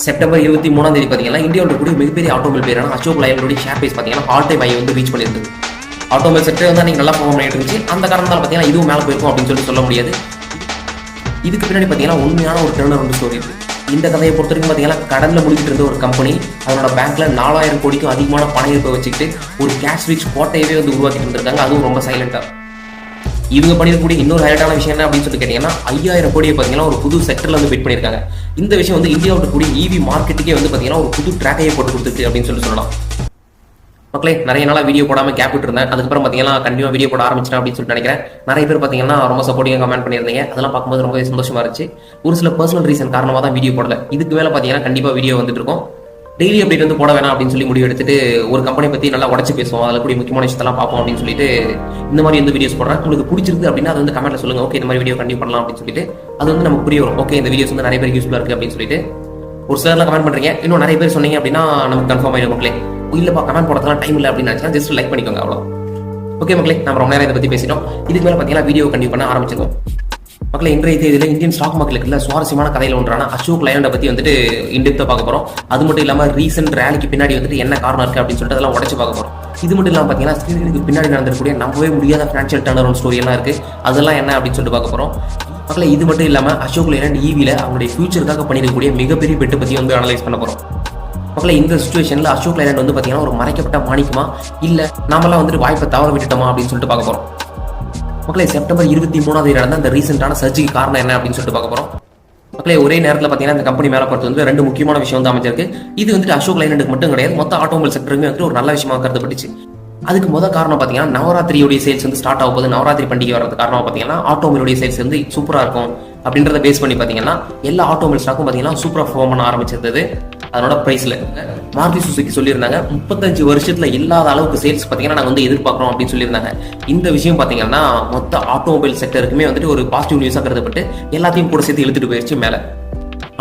September 23 பார்த்தீங்கன்னா இந்தியாவில் கூடிய மிகப்பெரிய ஆட்டோமொபைல் பேரான அசோக் லைலண்டோட ஷேர் பிரைஸ் பார்த்தீங்கன்னா ஆல் டைம் ஹை வந்து ரீச் பண்ணியிருந்தது. ஆட்டோமொபைல் செக்டர் வந்து நீங்கள் நல்லா பர்ஃபார்ம் பண்ணிட்டு இருந்துச்சு. அந்த காரணத்தால் பார்த்தீங்கன்னா இதுவும் மேலே போயிருக்கும் அப்படின்னு சொல்ல முடியாது. இதுக்கு பின்னாடி பார்த்தீங்கன்னா உண்மையான ஒரு டர்னர் வந்து ஸ்டோரி இருக்குது. இந்த கதையை பொறுத்த வரைக்கும் பார்த்தீங்கன்னா கடலில் முடிக்கிட்டு இருந்த ஒரு கம்பெனி அதனோட பேங்க்ல 4000 கோடிக்கும் அதிகமான பண இருப்பை வச்சுக்கிட்டு ஒரு கேஷ் ரிச் கோட்டையவே வந்து உருவாக்கிட்டு இருந்திருக்காங்க. அதுவும் ரொம்ப சைலண்டா. இவங்க பண்ணிருக்கக்கூடிய இன்னொரு ஹைலைட்டான விஷயம் என்ன அப்படின்னு சொல்லி கேட்டீங்கன்னா 5000 கோடியை பார்த்தீங்கன்னா ஒரு புது செக்டர்ல வந்து பிட் பண்ணியிருக்காங்க. இந்த விஷயம் வந்து இந்தியாவோட கூடிய EV மார்க்கெட்டுக்கே வந்து பார்த்தீங்கன்னா ஒரு புது ட்ராக்கையே போட்டு கொடுத்துருக்கு அப்படின்னு சொல்லலாம். மக்களே, நிறைய நாளாக வீடியோ போடாமல் கேப் விட்டுருந்தேன். அதுக்கப்புறம் பார்த்தீங்கன்னா கண்டிப்பாக வீடியோ போட ஆரம்பிச்சிட்டேன் அப்படின்னு சொல்லிட்டு நினைக்கிறேன். நிறைய பேர் பார்த்தீங்கன்னா ரொம்ப சப்போர்ட்டிவாக கமெண்ட் பண்ணியிருந்தீங்க. அதெல்லாம் பார்க்கும்போது ரொம்ப சந்தோஷமா இருந்துச்சு. ஒரு சில பர்சனல் ரீசன் காரணமாக தான் வீடியோ போடல. இதுக்கு மேலே பார்த்தீங்கன்னா கண்டிப்பாக வீடியோ வந்துட்டு இருக்கும். டெய்லி அப்டேட் வந்து போட வேணாம் அப்படின்னு சொல்லி முடிவு எடுத்துட்டு ஒரு கம்பெனி பற்றி நல்லா உடச்சு பேசுவோம், அதில் கூடிய முக்கியமான விஷயத்தெல்லாம் பார்ப்போம் அப்படின்னு சொல்லிட்டு இந்த மாதிரி வந்து வீடியோஸ் போடுறேன். உங்களுக்கு பிடிச்சிருக்கு அப்படின்னா அது வந்து கமெண்ட்ல சொல்லுங்க. ஓகே, இந்த மாதிரி வீடியோ கண்டிப்பாக பண்ணலாம் அப்படின்னு சொல்லிட்டு அது வந்து நமக்கு புரிய வரும். ஓகே, இந்த வீடியோஸ் வந்து நிறைய பேர் யூஸ்ஃபுல்லாக இருக்குது அப்படின்னு சொல்லிட்டு ஒரு சிலர்லாம் கமெண்ட் பண்ணுறீங்க. இன்னும் நிறைய பேர் சொன்னீங்க அப்படின்னா நமக்கு கன்ஃபார்ம் ஆகிடும். மக்களே, இல்லப்பா கமெண்ட் போடுறதுலாம் டைம் இல்லை அப்படின்னு நினச்சா ஜஸ்ட் லைக் பண்ணிக்கோங்க, அவ்வளோ. ஓகே மக்களே, நம்ம ரொம்ப நேரம் இதை பற்றி பேசிட்டோம். இதுக்கு மேலே பார்த்தீங்கன்னா வீடியோ கண்டிப்பாக பண்ண ஆரம்பிச்சிருக்கோம். மக்களே, இன்றைய தேதியில் இந்தியன் ஸ்டாக் மார்க்கெட்டுல சுவாரஸ்யமான கதையில் ஒன்றான அசோக் லைலண்டை பற்றி வந்துட்டு இன்டெப்த்தாக பார்க்க போகிறோம். அது மட்டும் இல்லாமல் ரீசெண்ட் ரேலிக்கு பின்னாடி வந்துட்டு என்ன காரணம் இருக்குது அப்படின்னு சொல்லிட்டு அதெல்லாம் உடச்சு பார்க்க போகிறோம். இது மட்டும் இல்லாமல் பார்த்தீங்கன்னா ஸ்க்ரீனுக்கு பின்னாடி நடந்திருக்கக்கூடிய நம்பவே முடியாத ஃபினான்ஷியல் டர்ன் அரவுண்ட் ஸ்டோரி எல்லாம் இருக்குது. அதெல்லாம் என்ன அப்படின்னு சொல்லிட்டு பார்க்க போகிறோம். மக்களே, இது மட்டும் இல்லாமல் அசோக் லைலண்ட் EVல அவங்களுடைய ஃபியூச்சருக்காக பண்ணிருக்கக்கூடிய மிகப்பெரிய பெட்டு பற்றி வந்து அனலைஸ் பண்ண போகிறோம். மக்களே, இந்த சிச்சுவேஷனில் அசோக் லைலண்ட் வந்து பார்த்தீங்கன்னா ஒரு மறைக்கப்பட்ட மாணிக்கமா இல்லை நாமெல்லாம் வந்துட்டு வாய்ப்பை தவற விட்டுட்டோமா அப்படின்னு சொல்லிட்டு பார்க்க போகிறோம். மக்களே, செப்டம்பர் 23 நடந்த அந்த ரீசெண்டான சர்ச்சைக்கு காரணம் என்ன அப்படின்னு சொல்லிட்டு பார்க்க போகிறோம். மக்களே, ஒரே நேரத்தில் பார்த்தீங்கன்னா இந்த கம்பெனி மேலே பார்த்து வந்து 2 முக்கியமான விஷயம் வந்து அமைஞ்சிருக்கு. இது வந்துட்டு அசோக் லைலண்டுக்கு மட்டும் கிடையாது, மொத்த ஆட்டோமொபைல் செக்டருமே வந்துட்டு ஒரு நல்ல விஷயமா கருதப்பட்டுச்சு. அதுக்கு முதல் காரணம் பார்த்தீங்கன்னா நவராத்திரியோடைய சேல்ஸ் வந்து ஸ்டார்ட் ஆகும் போது நவராத்திரி பண்டிகை வரது காரணமாக பார்த்தீங்கன்னா ஆட்டோமொபைலுடைய சேல்ஸ் வந்து சூப்பராக இருக்கும் அப்படின்றத பேஸ் பண்ணி பார்த்தீங்கன்னா எல்லா ஆட்டோமொபைல் ஸ்டாக்கும் பார்த்தீங்கன்னா சூப்பராக பர்ஃபார்ம் பண்ண ஆரம்பிச்சிருந்தது. அதனோட பிரைஸ்ல மாருதி சுசுகி சொல்லியிருந்தாங்க 35 வருஷத்துல இல்லாத அளவுக்கு சேல்ஸ் பார்த்தீங்கன்னா நாங்கள் வந்து எதிர்பார்க்குறோம் அப்படின்னு சொல்லியிருந்தாங்க. இந்த விஷயம் பார்த்தீங்கன்னா மொத்த ஆட்டோமொபைல் செக்டருக்குமே வந்துட்டு ஒரு பாசிட்டிவ் நியூஸாக கருதப்பட்டு எல்லாத்தையும் கூட சேர்த்து இழுத்துட்டு போயிடுச்சு மேலே.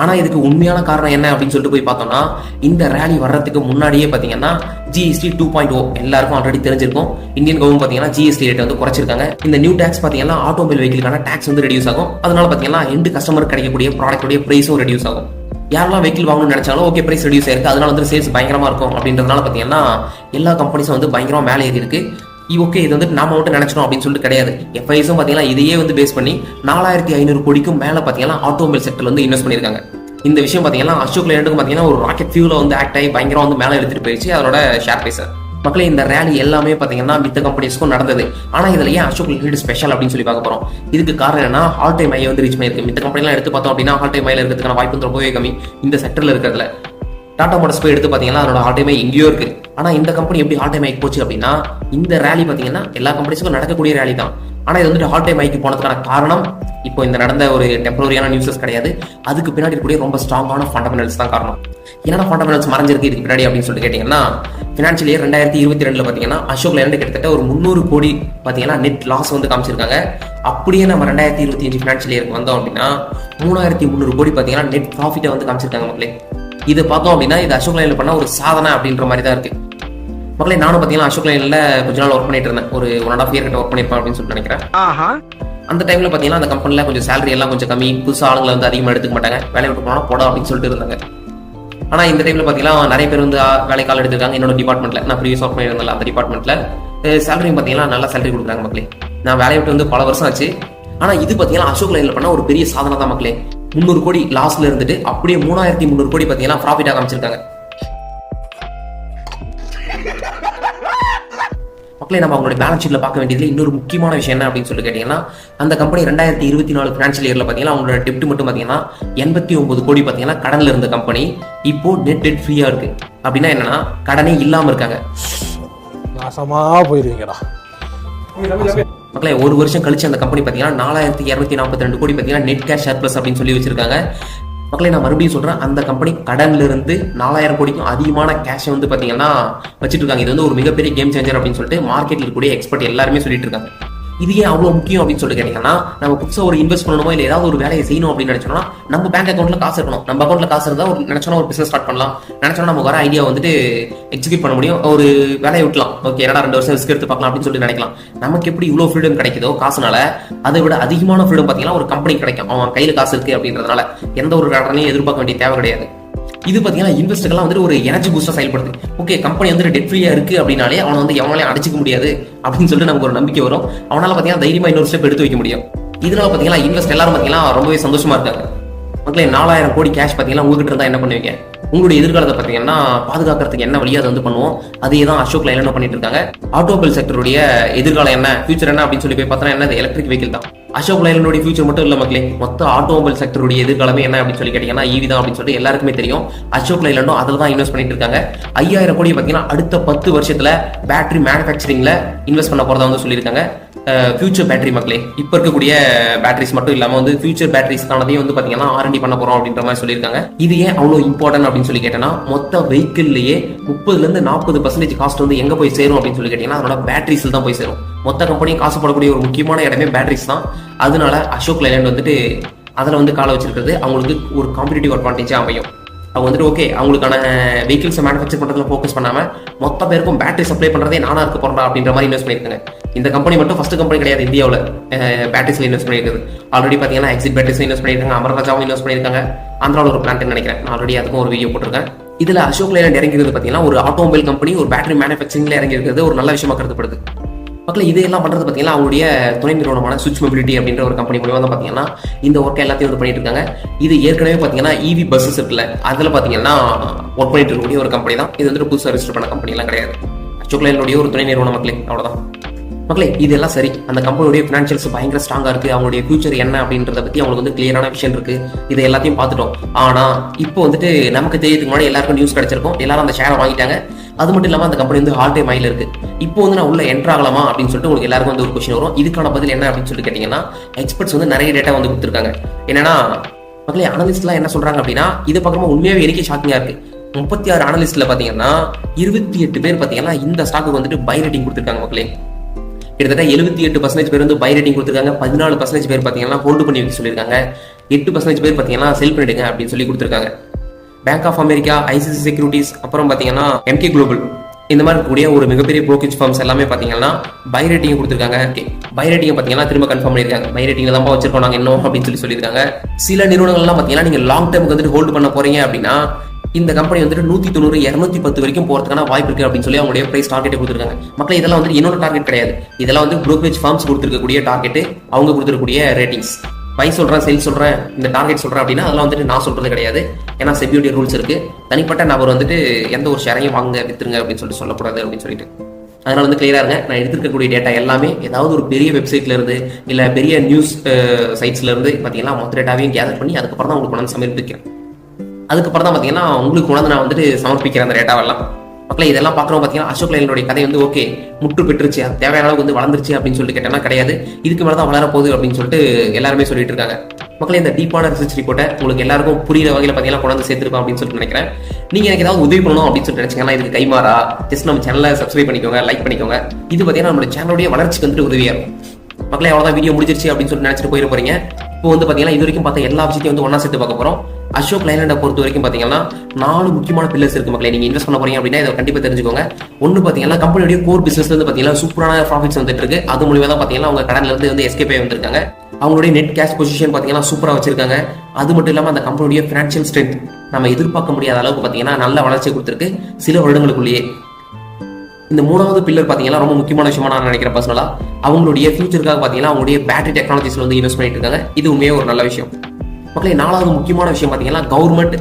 ஆனால் இதுக்கு உண்மையான காரணம் என்ன அப்படின்னு சொல்லிட்டு போய் பார்த்தோம்னா இந்த ரேலி வர்றதுக்கு முன்னாடியே பார்த்தீங்கன்னா GST 2.0 எல்லாருக்கும் ஆல்ரெடி தெரிஞ்சிருக்கும். இந்தியன் கவர்மெண்ட் பார்த்தீங்கன்னா GST ரேட்டை வந்து குறைச்சிருக்காங்க. இந்த நியூ டேக்ஸ் பார்த்தீங்கன்னா ஆட்டோமொபைல் வெஹிக்கிளுக்கான டேக்ஸ் வந்து ரெடியூஸ் ஆகும். அதனால பார்த்தீங்கன்னா எண்டு கஸ்டமருக்கு கிடைக்கக்கூடிய ப்ராடக்டோடைய பிரைஸும் ரெடியூஸ் ஆகும். யாரெல்லாம் வெஹிக்கிள் வாங்கணும்னு நினைச்சாலும் ஓகே பிரைஸ் ரெடியூஸ் ஆயிருக்கு, அதனால வந்து சேல்ஸ் பயங்கரமா இருக்கும் அப்படின்றதுனால பார்த்தீங்கன்னா எல்லா கம்பெனிஸும் வந்து பயங்கரமா மேலே ஏறி இருக்கு. ஓகே, இது வந்து நாம மட்டும் நினைச்சிடும் அப்படின்னு சொல்லிட்டு கிடையாது. FISம் பார்த்தீங்கன்னா இதையே வந்து பேஸ் பண்ணி 4500 கோடிக்கும் மேலே பார்த்தீங்கன்னா ஆட்டோமொபைல் செக்டர்ல வந்து இன்வெஸ்ட் பண்ணியிருக்காங்க. இந்த விஷயம் பார்த்தீங்கன்னா அசோக் லைலண்டுக்கு பார்த்தீங்கன்னா ஒரு ராக்கெட் ஃபியூல வந்து ஆக்ட் ஆகி பயங்கரம் வந்து மேலே எடுத்துட்டு போயிடுச்சு அதோட ஷேர் பிரைஸ். மக்களே, இந்த ரேலி எல்லாமே பார்த்தீங்கன்னா மித்த கம்பெனிஸ்க்கும் நடந்தது. ஆனால் இதில் ஏன் அசோக் லைலண்ட் ஸ்பெஷல் அப்படின்னு சொல்லி பார்க்க போகிறோம். இதுக்கு காரணம் என்னன்னா ஆல் டைம் ஹை வந்து ரீச் பண்ணியிருக்கு. மித்த கம்பெனிலாம் எடுத்து பார்த்தோம் அப்படின்னா ஆல் டைம் ஹைல இருக்கிறதுக்கான வாய்ப்பு ரொம்பவே கம்மி இந்த செக்டர்ல இருக்கிறதுல. டாடா மோட்டார்ஸ் போய் எடுத்து பார்த்தீங்கன்னா அதோட ஆல் டைம் ஹை எங்கேயோ இருக்கு. ஆனால் இந்த கம்பெனி எப்படி ஆல் டைம் ஹைக்கு போச்சு அப்படின்னா இந்த ரேலி பார்த்தீங்கன்னா எல்லா கம்பெனிஸுக்கும் நடக்கக்கூடிய ரேலி தான். ஆனால் இது வந்துட்டு ஆல் டைம் ஹைக்கு போனதுக்கான காரணம் இப்போ இந்த நடந்த ஒரு டெம்பரரியான நியூஸஸ் கிடையாது. அதுக்கு பின்னாடி இருக்கக்கூடிய ரொம்ப ஸ்ட்ராங்கான ஃபண்டமெண்டல்ஸ் தான் காரணம். என்னென்ன ஃபண்டமெண்டல்ஸ் மறைஞ்சிருக்கு இதுக்கு பின்னாடி அப்படின்னு சொல்லிட்டு கேட்டீங்கன்னா ஃபினான்ஷியல் இயர் 2022 பார்த்தீங்கன்னா அசோக் லைலண்ட் கிட்டத்தட்ட ஒரு 300 கோடி பார்த்தீங்கன்னா நெட் லாஸ் வந்து காமிச்சிருக்காங்க. அப்படியே நம்ம 2025 ஃபினான்ஷியல் இயருக்கு வந்தோம் அப்படின்னா 3300 கோடி பார்த்தீங்கன்னா நெட் ப்ராஃபிட்டை வந்து காமிச்சிருக்காங்க. மக்களே, இதை பார்த்தோம் அப்படின்னா இது அசோக் லைலண்ட் பண்ண ஒரு சாதனை அப்படின்ற மாதிரி தான் இருக்கு. மக்களே, நானும் பார்த்தீங்கன்னா அசோக் லைலண்ட்ல கொஞ்ச நாள் ஒர்க் பண்ணிட்டு இருந்தேன். ஒரு 1.5 இயர் கிட்ட ஒர்க் பண்ணிருப்பேன் அப்படின்னு சொல்லிட்டு நினைக்கிறேன். அந்த டைம்ல பார்த்தீங்கன்னா அந்த கம்பெனில கொஞ்சம் சேலரி எல்லாம் கொஞ்சம் கம்மி, புதுசு ஆளுங்களை வந்து அதிகமாக எடுத்துக்க மாட்டாங்க, வேலையை விட்டு போனா போட அப்படின்னு சொல்லிட்டு இருந்தாங்க. ஆனால் இந்த டைம்ல பார்த்தீங்கன்னா நிறைய பேர் வந்து வேலைக்கு ஆள் எடுத்துருக்காங்க. என்னோட டிபார்ட்மெண்ட்ல நான் ப்ரீவியஸ் ஒர்க் பண்ணியிருந்தேன் அந்த டிபார்ட்மெண்ட்ல சேலரியும் பார்த்தீங்கன்னா நல்லா சேலரி கொடுக்குறாங்க. மக்களே, நான் வேலையை விட்டு வந்து பல வருஷம் ஆச்சு. ஆனால் இது பார்த்தீங்கன்னா அசோக் லைலண்ட் பண்ண ஒரு பெரிய சாதனை தான். மக்களே, 300 கோடி லாஸ்ல இருந்துட்டு அப்படியே 3300 கோடி பார்த்தீங்கன்னா ப்ராஃபிட்டா காமிச்சிருக்காங்க. மக்களே, நம்ம அவங்களுடைய பேலன்ஸ் ஷீட்ல பார்க்க வேண்டியதுல இன்னொரு முக்கியமான விஷயம் என்ன அப்படின்னு சொல்லி கேட்டீங்கன்னா அந்த கம்பெனி 2024 ஃபினான்ஷியல் இயர்ல பார்த்தீங்கன்னா அவங்களோட டெப்ட் மட்டும் பார்த்தீங்கன்னா 89 கோடி பார்த்தீங்கன்னா கடன்ல இருந்த கம்பெனி இப்போ நெட் டெட் ஃப்ரீயா இருக்கு. அப்படின்னா என்னன்னா கடனே இல்லாம இருக்காங்க. நாசமா போயிருவீங்கடா. மக்களே, ஒரு வருஷம் கழிச்சு அந்த கம்பெனி பார்த்தீங்கன்னா 4242 கோடி பார்த்தீங்கன்னா நெட் கேஷ் சர்ப்ளஸ் அப்படின்னு சொல்லி வச்சிருக்காங்க. மக்களே, நான் மறுபடியும் சொல்றேன், அந்த கம்பெனி கடன்ல இருந்து 4000 கோடிக்கும் அதிகமான கேஷ் வந்து பாத்தீங்கன்னா வச்சிட்டு இருக்காங்க. இது வந்து ஒரு மிகப்பெரிய கேம் சேஞ்சர் அப்படின்னு சொல்லிட்டு மார்க்கெட்ல இருக்கக்கூடிய எக்ஸ்பர்ட் எல்லாருமே சொல்லிட்டு இருக்காங்க. இது ஏன் அவ்வளவு முக்கியம் அப்படின்னு சொல்லி கேட்டீங்கன்னா நம்ம புதுசாக ஒரு இன்வெஸ்ட் பண்ணணுமோ இல்லை ஏதாவது ஒரு வேலையை செய்யணும் அப்படின்னு நினைச்சோம்னா நம்ம பேங்க் அக்கௌண்ட்ல காசு இருக்கணும். நம்ம அக்கௌண்ட்ல காசு இருந்தா ஒரு நினைச்சோம்னா ஒரு பிசினஸ் ஸ்டார்ட் பண்ணலாம், நினைச்சோம்னா நமக்கு வர ஐடியா வந்துட்டு எக்ஸிக்யூட் பண்ண முடியும், ஒரு வேலையை விட்டலாம். ஓகே, என்னடா 2 வருஷம் ரிஸ்க் எடுத்து பார்க்கலாம் அப்படின்னு சொல்லி நினைக்கலாம். நமக்கு எப்படி இவ்வளவு ஃப்ரீடம் கிடைக்குதோ காசுனால, அதை விட அதிகமான ஃப்ரீடம் பார்த்தீங்கன்னா ஒரு கம்பெனி கிடைக்கும். அவன் கையில் காசு இருக்கு அப்படின்றதுனால எந்த ஒரு கடனையும் எதிர்பார்க்க வேண்டிய தேவை கிடையாது. இது பார்த்தீங்கன்னா இன்வெஸ்டர்லாம் வந்துட்டு ஒரு எனர்ஜி பூஸ்டா செயல்படுது. ஓகே, கம்பெனி வந்துட்டு டெட் ஃப்ரீயா இருக்கு அப்படின்னாலே அவனை வந்து எவனாலையும் அடிச்சிக்க முடியாது அப்படின்னு சொல்லிட்டு நமக்கு ஒரு நம்பிக்கை வரும். அவனால பார்த்தீங்கன்னா தைரியமா இன்னொரு ஸ்டெப் எடுத்து வைக்க முடியும். இதனால பார்த்தீங்கன்னா இன்வெஸ்ட் எல்லாரும் பார்த்தீங்கன்னா ரொம்பவே சந்தோஷமா இருக்காங்க. மக்களே 4000 கோடி கேஷ் பார்த்தீங்கன்னா உங்ககிட்ட இருந்தா என்ன பண்ணுவீங்க? உங்களுடைய எதிர்காலத்தை பார்த்தீங்கன்னா பாதுகாக்கிறதுக்கு என்ன வழியை அதை வந்து பண்ணுவோம். அதே தான் அசோக் லைலண்ட் பண்ணிட்டு இருக்காங்க. ஆட்டோமொபைல் செக்டருடைய எதிர்காலம் என்ன, ஃபியூச்சர் என்ன அப்படின்னு சொல்லி போய் பார்த்தா என்னது எலக்ட்ரிக் வெஹிக்கிள் தான். அசோக் லைலண்டோட ஃபியூச்சர் மட்டும் இல்ல மக்களே, மொத்த ஆட்டோமொபைல் செக்டருடைய எதிர்காலமே என்ன அப்படின்னு சொல்லி கேட்டீங்கன்னா ஈவி தான் அப்படின்னு சொல்லிட்டு எல்லாருக்குமே தெரியும். அசோக் லைலண்டும் அதில் தான் இன்வெஸ்ட் பண்ணிட்டு இருக்காங்க. 5000 கோடி பார்த்தீங்கன்னா அடுத்த 10 வருஷத்துல பேட்டரி மேனுஃபேக்சரிங்ல இன்வெஸ்ட் பண்ண போறதா வந்து சொல்லியிருக்காங்க. ஃபியூச்சர் பேட்டரி மக்களே, இப்போ இருக்கக்கூடிய பேட்டரிஸ் மட்டும் இல்லாம வந்து ஃபியூச்சர் பேட்டரிஸ்க்கானதையும் வந்து பாத்தீங்கன்னா R&D பண்ண போறோம் அப்படின்ற மாதிரி சொல்லியிருக்காங்க. இது ஏன் அவ்வளவு இம்பார்ட்டன்ட் அப்படின்னு சொல்லி கேட்டேன்னா, மொத்த வெஹிக்கிள்லயே 30-40% காஸ்ட் வந்து எங்க போய் சேரும் அப்படின்னு சொல்லி கேட்டீங்கன்னா அதோட பேட்டரிஸ்ல தான் போய் சேரும். மொத்த கம்பெனியும் காசு போடக்கூடிய ஒரு முக்கியமான இடமே பேட்டரிஸ் தான். அதனால அசோக் லைலண்ட் வந்துட்டு அதில் வந்து காலை வச்சிருக்கிறது அவங்களுக்கு ஒரு காம்படிட்டிவ் அட்வான்டேஜா அமையும். அவங்க வந்துட்டு ஓகே, அவங்களுக்கான வெஹிக்கிள்ஸை மேனுஃபேக்சர் பண்றதுல ஃபோக்கஸ் பண்ணாம மொத்த பேருக்கும் பேட்டரி சப்ளை பண்றதே நானா இருக்க போறா அப்படின்ற மாதிரி இன்வெஸ்ட் பண்ணிருக்காங்க. இந்த கம்பெனி மட்டும் ஃபர்ஸ்ட் கம்பெனி கிடையாது இந்தியாவில் பேட்டரிஸ்ல இன்வெஸ்ட் பண்ணிருக்குது. ஆல்ரெடி பாத்தீங்கன்னா எக்ஸிட் பேட்டரிஸ்ல இன்வெஸ்ட் பண்ணிருக்காங்க, அமர்ராஜாவும் இன்வெஸ்ட் பண்ணிருக்காங்க, ஆந்திராவில் ஒரு பிளான்ட் நினைக்கிறேன். நான் ஆல்ரெடி அதுக்கும் ஒரு வீடியோ போட்டிருக்கேன். இதுல அசோக் லைலண்ட் இறங்கிறது பாத்தீங்கன்னா ஒரு ஆட்டோமொபைல் கம்பெனி ஒரு பேட்டரி மேனுஃபேக்சரிங்ல இறங்கி இருக்கிறது ஒரு நல்ல விஷயமா கருதப்படுது. மக்கள் இதையெல்லாம் பண்றது பாத்தீங்கன்னா அவங்களுடைய துணை நிறுவனமான சுவிட்ச் மொபிலிட்டி அப்படின்ற ஒரு கம்பெனி மூலமா தான் பாத்தீங்கன்னா இந்த ஒர்க் எல்லாத்தையும் வந்து பண்ணிட்டு இருக்காங்க. இது ஏற்கனவே பாத்தீங்கன்னா EV பஸ்ஸஸ் இருக்குல்ல, அதுல பாத்தீங்கன்னா ஒர்க் பண்ணிட்டு இருக்கக்கூடிய ஒரு கம்பெனி தான். இது வந்துட்டு புதுசாக ரெஜிஸ்டர் பண்ண கம்பெனி எல்லாம் கிடையாது. அசோக் லைலண்டுடைய ஒரு துணை நிறுவனம் மக்களே, அவ்வளவுதான். மக்களே இதெல்லாம் சரி, அந்த கம்பெனியுடைய ஃபினான்ஷியல்ஸ் பயங்கர ஸ்ட்ராங்கா இருக்கு, அவங்களுடைய ஃபியூச்சர் என்ன அப்படின்றத பத்தி அவங்களுக்கு வந்து கிளியரான விஷயம் இருக்கு. இதை எல்லாத்தையும் பார்த்துட்டோம். ஆனா இப்போ வந்துட்டு நமக்கு தெரியறதுக்கு முன்னாடி எல்லாருக்கும் நியூஸ் கிடைச்சிருக்கும், எல்லாரும் அந்த ஷேரை வாங்கிட்டாங்க. அது மட்டும் இல்லாம அந்த கம்பெனி வந்து ஆல் டைம் ஹைல இருக்கு. இப்போ வந்து நான் உள்ள என்டர் ஆகலாமா அப்படின்னு சொல்லிட்டு உங்களுக்கு எல்லாருக்கும் வந்து ஒரு கொஸ்டின் வரும். இதுக்கான பதில் என்ன அப்படின்னு சொல்லிட்டு கேட்டீங்கன்னா, எக்ஸ்பர்ட்ஸ் வந்து நிறைய டேட்டா வந்து கொடுத்துருக்காங்க. என்னன்னா மக்களே, அனலிஸ்ட்லாம் என்ன சொல்றாங்க அப்படின்னா, இது பக்கமா உண்மையாவே எனக்கே ஷாக்கிங்கா இருக்கு. 36 அனலிஸ்ட்ல பாத்தீங்கன்னா 28 பேர் பாத்தீங்கன்னா இந்த ஸ்டாக்கு வந்துட்டு பை ரேட்டிங் கொடுத்துருக்காங்க மக்களே. கிட்டத்தட்ட 78% பேர் வந்து பை ரேட்டிங் கொடுத்துருக்காங்க. 14% பேர் பாத்தீங்கன்னா ஹோல்டு பண்ணி வைக்க சொல்லியிருக்காங்க. 8% பேர் பாத்தீங்கன்னா செல் பண்ணிடுங்க அப்படின்னு சொல்லி கொடுத்துருக்காங்க. Bank of America, ICICI securities, அப்புறம் பாத்தீங்கன்னா MK குளோபல், இந்த மாதிரி இருக்கக்கூடிய ஒரு மிகப்பெரிய ப்ரோக்கேஜ் ஃபார்ம்ஸ் எல்லாமே பாத்தீங்கன்னா பை ரேட்டிங் கொடுத்துருக்காங்க. பை ரேட்டிங் பாத்தீங்கன்னா திரும்ப கன்ஃபார்ம் பண்ணிருக்காங்க. பை ரேட்டிங் தான் வச்சிருக்கோம் நாங்க இன்னும் அப்படின்னு சொல்லியிருக்காங்க. சில நிறுவனங்கள்லாம் பாத்தீங்கன்னா நீங்க லாங் டைமுக்கு வந்துட்டு ஹோல்டு பண்ண போறீங்க அப்படின்னா இந்த கம்பெனி வந்துட்டு 190, 210 வரைக்கும் போறதுக்கான வாய்ப்பு இருக்கு அப்படின்னு சொல்லி அவங்களுடைய பிரைஸ் டார்கெட் கொடுத்துருக்காங்க. மக்கள் இதெல்லாம் வந்து என்னோட டார்கெட் கிடையாது, இதெல்லாம் வந்து ப்ரோக்கரேஜ் ஃபார்ம்ஸ் கொடுத்துருக்கக்கூடிய டார்கெட், அவங்க கொடுத்துருக்கக்கூடிய ரேட்டிங்ஸ். பை சொல்றேன், செல் சொல்றேன், இந்த டார்கெட் சொல்றேன் அப்படின்னா அதெல்லாம் வந்துட்டு நான் சொல்றது கிடையாது. ஏன்னா செபியுடைய ரூல்ஸ் இருக்கு. தனிப்பட்ட நபர் வந்துட்டு எந்த ஒரு ஷேரையும் வாங்க வித்துருங்க அப்படின்னு சொல்லிட்டு சொல்லக்கூடாது அப்படின்னு சொல்லிட்டு. அதனால வந்து கிளியரா இருங்க. நான் எடுத்துருக்கக்கூடிய டேட்டா எல்லாமே ஏதாவது ஒரு பெரிய வெப்சைட்ல இருந்து இல்ல பெரிய நியூஸ் சைட்ஸ்ல இருந்து பாத்தீங்கன்னா மொத்த டேட்டாவையும் கேதர் பண்ணி அதுக்கப்புறம் தான் உங்களுக்கு வந்து சமர்ப்பிக்கிறேன். அதுக்கப்புறம் தான் பாத்தீங்கன்னா உங்களுக்கு உணர்ந்து நான் வந்துட்டு சமர்ப்பிக்கிறேன் அந்த டேட்டாவெல்லாம். மக்களை இதெல்லாம் பார்க்குறோம் பாத்தீங்கன்னா அசோக் லைலண்டுடைய கதை வந்து ஓகே முற்று பெற்றுச்சு, அது தேவையான அளவுக்கு வந்து வளர்ந்துருச்சு அப்படின்னு சொல்லிட்டு கேட்டேன்னா கிடையாது. இதுக்கு மேலே தான் வளர போகுது அப்படின்னு சொல்லிட்டு எல்லாருமே சொல்லிட்டு இருக்காங்க. மக்களே இந்த டீப்பான ரிசர்ச் ரிப்போர்ட்டை உங்களுக்கு எல்லாருக்கும் புரியுற வகையில் பார்த்தீங்கன்னா கொண்டு வந்து சேர்த்துருக்கோம் அப்படின்னு சொல்லிட்டு நினைக்கிறேன். நீங்க எனக்கு ஏதாவது உதவி பண்ணணும் அப்படின்னு சொல்லிட்டு நினைச்சீங்கன்னா இதுக்கு கைமாறா ஜஸ்ட் நம்ம சேனலை சப்ஸ்கிரைப் பண்ணிக்கோங்க, லைக் பண்ணிக்கோங்க. இது பார்த்தீங்கன்னா நம்ம சேனலுடைய வளர்ச்சிக்கு வந்துட்டு உதவியா இருக்கும். மக்களே அவ்வளோதான், வீடியோ முடிஞ்சிருச்சு அப்படின்னு சொல்லிட்டு நினைச்சிட்டு போயிட போறீங்க. இப்போ வந்து பாத்தீங்கன்னா இது வரைக்கும் பார்த்த எல்லா விஷயத்தையும் வந்து ஒன்னா சேர்த்து பார்க்க போறோம். அசோக் லைலண்டை பொறுத்த வரைக்கும் பாத்தீங்கன்னா 4 முக்கியமான பில்லர்ஸ் இருக்கு மக்களே. நீங்க இன்வெஸ்ட் பண்ண போறீங்க அப்படின்னா இதை கண்டிப்பா தெரிஞ்சுக்கோங்க. ஒன்னு பாத்தீங்கன்னா கம்பெனியோட கோர் பிசினஸ்ல இருந்து பாத்தீங்கன்னா சூப்பரான ப்ராஃபிட்ஸ் வந்துட்டு இருக்கு. அது மூலமா தான் பாத்தீங்கன்னா அவங்க கடன்ல இருந்து வந்து எஸ்கேப் ஆகி வந்திருக்காங்க. அவங்களுடைய நெட் கேஷ் பொசிஷன் பாத்தீங்கன்னா சூப்பரா வச்சிருக்காங்க. அது மட்டும் இல்லாம அந்த கம்பெனியோட ஃபினான்ஷியல் ஸ்ட்ரென்த் நம்ம எதிர்பார்க்க முடியாத அளவுக்கு பாத்தீங்கன்னா நல்ல வளர்ச்சி கொடுத்திருக்கு சில வருடங்களுக்குள்ளேயே. இந்த 3வது பில்லர் பாத்தீங்கன்னா ரொம்ப முக்கியமான விஷயமா நான் நினைக்கிறேன் பர்சனலா. அவங்களுடைய ஃபியூச்சருக்காக பாத்தீங்கன்னா அவங்களுடைய பேட்டரி டெக்னாலஜிஸ்ல வந்து இன்வெஸ்ட் பண்ணிட்டு இருக்காங்க. இது உண்மையே ஒரு நல்ல விஷயம். மக்களே 4வது முக்கியமான விஷயம் பாத்தீங்கன்னா கவர்மெண்ட்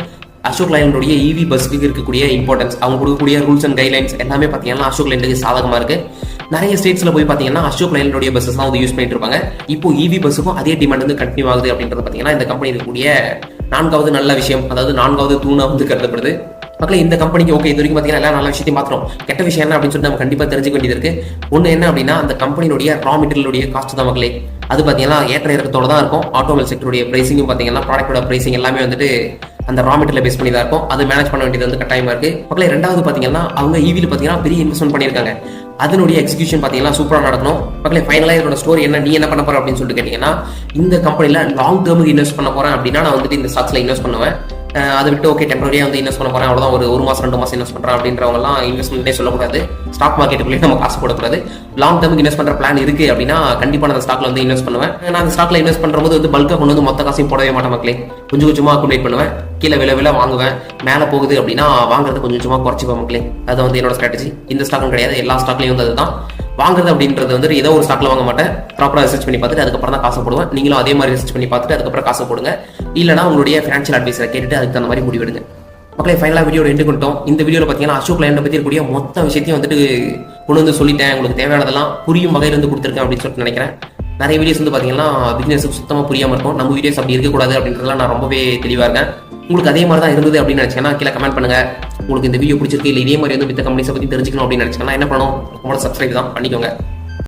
அசோக் லைலண்டுடைய EV பஸ்ஸுக்கு இருக்கக்கூடிய இம்பார்ட்டன்ஸ், அவங்க கொடுக்கக்கூடிய ரூல்ஸ் அண்ட் கைட்லைன்ஸ் எல்லாமே பாத்தீங்கன்னா அசோக் லைலண்டுக்கு சாதகமா இருக்கு. நிறைய ஸ்டேட்ஸ்ல போய் பாத்தீங்கன்னா அசோக் லைலண்டுடைய பஸ்ஸஸ் தான் வந்து யூஸ் பண்ணிட்டு இருப்பாங்க. இப்போ EV பஸ்ஸுக்கும் அதே டிமாண்ட் வந்து கண்டினியூ ஆகுது அப்படின்றது பாத்தீங்கன்னா இந்த கம்பெனி இருக்கக்கூடிய 4வது நல்ல விஷயம், அதாவது 4வது தூணா வந்து கருதப்படுது. மக்களே இந்த கம்பெனிக்கு ஓகே இது வரைக்கும் பாத்தீங்கன்னா எல்லா நல்ல விஷயத்தையும் மாத்திரம் கெட்ட விஷயம் என்ன அப்படின்னு சொல்லிட்டு நம்ம கண்டிப்பா தெரிஞ்சுக்க வேண்டியது இருக்கு. ஒண்ணு என்ன அப்படின்னா அந்த கம்பெனியுடைய ரா மெட்டீரியலுடைய காஸ்ட் தான் மக்களே. அது பாத்தீங்கன்னா ஏற்ற இறக்கத்தோட தான் இருக்கும். ஆட்டோமொபைல் செக்டருடைய பிரைசிங்கும் பாத்தீங்கன்னா ப்ராடக்டோட பிரைசிங் எல்லாமே வந்துட்டு அந்த ரா மெட்டீரியல் பேஸ் பண்ணி தான் இருக்கும். அது மேனேஜ் பண்ண வேண்டியது வந்து கட்டாயமா இருக்கு. மக்களே 2வது பாத்தீங்கன்னா அவங்க EVல பாத்தீங்கன்னா பெரிய இன்வெஸ்ட்மெண்ட் பண்ணியிருக்காங்க. அதனுடைய எக்ஸிகியூஷன் பாத்தீங்கன்னா சூப்பரா நடக்கணும். மக்களே ஃபைனலா இதோட ஸ்டோரி என்ன, நீ என்ன பண்ண போற அப்படின்னு சொல்லிட்டு கேட்டீங்கன்னா இந்த கம்பெனில லாங் டேர்முக்கு இன்வெஸ்ட் பண்ண போறேன் அப்படின்னா நான் வந்துட்டு இந்த ஸ்டாக்ஸ்ல இன்வெஸ்ட் பண்ணுவேன். அதை விட்டு ஓகே டெம்பரரியாக வந்து இன்வெஸ்ட் பண்ண போகிறேன் அவ்வளோதான் ஒரு மாதம் 2 மாதம் இன்வெஸ்ட் பண்ணுறேன் அப்படின்றவங்கலாம் இன்வெஸ்ட்மெண்ட்டே சொல்லக்கூடாது. ஸ்டாக் மார்க்கெட்டுக்குள்ளேயே நம்ம காசு போடக்கூடாது. லாங் டேர்முக்கு இன்வெஸ்ட் பண்ணுற பிளான் இருக்குது அப்படின்னா கண்டிப்பாக நான் அந்த ஸ்டாக்ல வந்து இன்வெஸ்ட் பண்ணுவேன். நான் அந்த ஸ்டாக்ல இன்வெஸ்ட் பண்ணும்போது வந்து பல்காக கொண்டு வந்து மொத்த காசையும் போடவே மாட்டேன் மக்களே. கொஞ்சம் கொஞ்சமாக அக்குமுலேட் பண்ணுவேன். கீழே விலை வாங்குவேன். மேலே போகுது அப்படின்னா வாங்குறது கொஞ்சம் கொஞ்சமாக குறைச்சிப்பேன் மக்களே. அது வந்து என்னோட ஸ்ட்ராட்டஜி. இந்த ஸ்டாக்கும் கிடையாது, எல்லா ஸ்டாக்லையும் வந்து அதுதான். வாங்குறது அப்படின்றது வந்து ஏதோ ஒரு ஸ்டாக்ல வாங்க மாட்டேன். ப்ராப்பராக ரிசர்ச் பண்ணி பார்த்துட்டு அதுக்கப்புறம் தான் காசு போடுவேன். நீங்களும் அதே மாதிரி ரிசர்ச் பண்ணி பார்த்துட்டு அதுக்கப்புறம் காசு போடுங்க. இல்லைனா உங்களுடைய ஃபினான்ஷியல் அட்வைஸரை கேட்டுட்டு அதுக்கு தகுந்த மாதிரி முடிவெடுங்க மக்களே. ஃபைனலாக வீடியோட எண்டு பண்ணிட்டோம். இந்த வீடியோவில் பார்த்தீங்கன்னா அசோக் லைலண்ட் பற்றி இருக்கக்கூடிய மொத்த விஷயத்தையும் வந்துட்டு கொண்டு வந்து சொல்லிட்டேன். உங்களுக்கு தேவையானதெல்லாம் புரியும் வகையில் வந்து கொடுத்துருக்கேன் அப்படின்னு சொல்லிட்டு நினைக்கிறேன். நிறைய வீடியோஸ் வந்து பார்த்தீங்கன்னா பிஸ்னஸுக்கு சுத்தமாக புரியாமல் இருக்கும். நம்ம வீடியோஸ் அப்படி இருக்கக்கூடாது அப்படின்றதுலாம் நான் ரொம்பவே தெளிவாக இருக்கேன். உங்களுக்கு அதே மாதிரி தான் இருந்தது அப்படின்னு நினச்சிங்கன்னா கீழே கமெண்ட் பண்ணுங்க. உங்களுக்கு இந்த வீடியோ பிடிச்சிருக்கு இல்லை இதே மாதிரி வந்து மித்த கம்பெனிஸை பற்றி தெரிஞ்சுக்கணும் அப்படின்னு நினச்சிங்கன்னா என்ன பண்ணணும், உங்களோட சப்ஸ்கிரைப் தான் பண்ணிக்கோங்க.